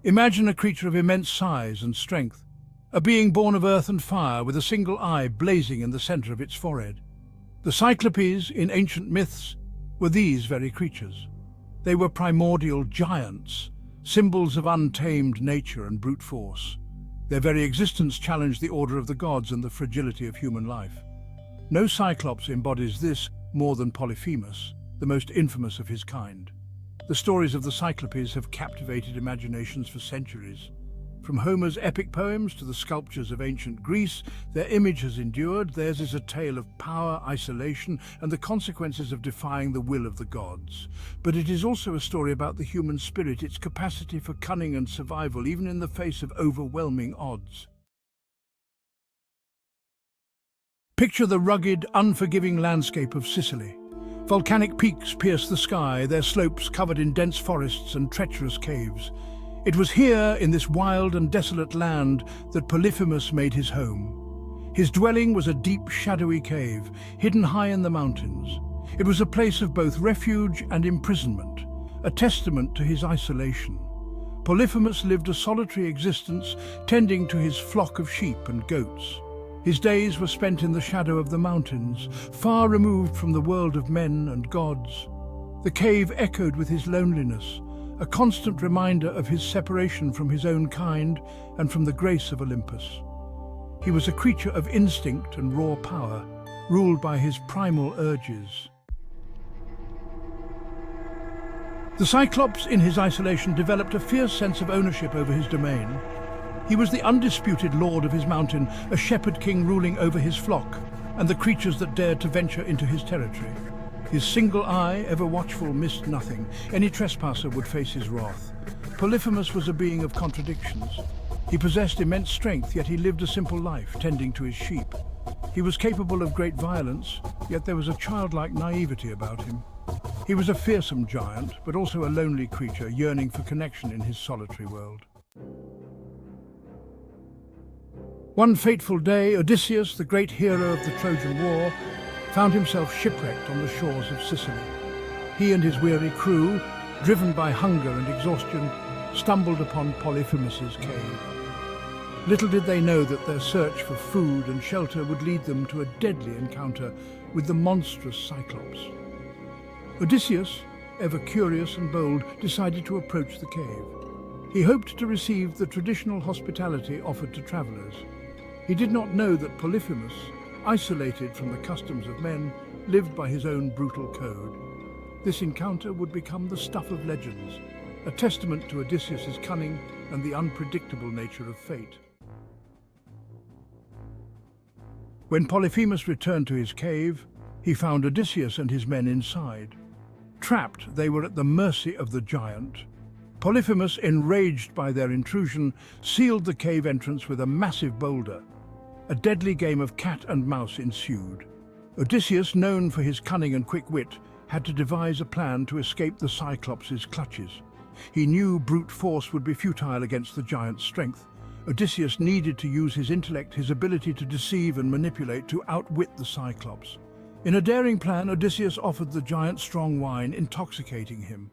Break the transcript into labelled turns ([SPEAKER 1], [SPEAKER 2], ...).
[SPEAKER 1] Imagine a creature of immense size and strength, a being born of earth and fire with a single eye blazing in the center of its forehead. The Cyclopes in ancient myths were these very creatures. They were primordial giants, symbols of untamed nature and brute force. Their very existence challenged the order of the gods and the fragility of human life. No Cyclops embodies this more than Polyphemus, the most infamous of his kind. The stories of the Cyclopes have captivated imaginations for centuries. From Homer's epic poems to the sculptures of ancient Greece, their image has endured. Theirs is a tale of power, isolation, and the consequences of defying the will of the gods. But it is also a story about the human spirit, its capacity for cunning and survival, even in the face of overwhelming odds. Picture the rugged, unforgiving landscape of Sicily. Volcanic peaks pierce the sky, their slopes covered in dense forests and treacherous caves. It was here, in this wild and desolate land, that Polyphemus made his home. His dwelling was a deep, shadowy cave, hidden high in the mountains. It was a place of both refuge and imprisonment, a testament to his isolation. Polyphemus lived a solitary existence, tending to his flock of sheep and goats. His days were spent in the shadow of the mountains, far removed from the world of men and gods. The cave echoed with his loneliness, a constant reminder of his separation from his own kind and from the grace of Olympus. He was a creature of instinct and raw power, ruled by his primal urges. The Cyclops, in his isolation, developed a fierce sense of ownership over his domain. He was the undisputed lord of his mountain, a shepherd king ruling over his flock and the creatures that dared to venture into his territory. His single eye, ever watchful, missed nothing. Any trespasser would face his wrath. Polyphemus was a being of contradictions. He possessed immense strength, yet he lived a simple life, tending to his sheep. He was capable of great violence, yet there was a childlike naivety about him. He was a fearsome giant, but also a lonely creature yearning for connection in his solitary world. One fateful day, Odysseus, the great hero of the Trojan War, found himself shipwrecked on the shores of Sicily. He and his weary crew, driven by hunger and exhaustion, stumbled upon Polyphemus's cave. Little did they know that their search for food and shelter would lead them to a deadly encounter with the monstrous Cyclops. Odysseus, ever curious and bold, decided to approach the cave. He hoped to receive the traditional hospitality offered to travelers. He did not know that Polyphemus, isolated from the customs of men, lived by his own brutal code. This encounter would become the stuff of legends, a testament to Odysseus' cunning and the unpredictable nature of fate. When Polyphemus returned to his cave, he found Odysseus and his men inside. Trapped, they were at the mercy of the giant. Polyphemus, enraged by their intrusion, sealed the cave entrance with a massive boulder. A deadly game of cat and mouse ensued. Odysseus, known for his cunning and quick wit, had to devise a plan to escape the Cyclops' clutches. He knew brute force would be futile against the giant's strength. Odysseus needed to use his intellect, his ability to deceive and manipulate, to outwit the Cyclops. In a daring plan, Odysseus offered the giant strong wine, intoxicating him.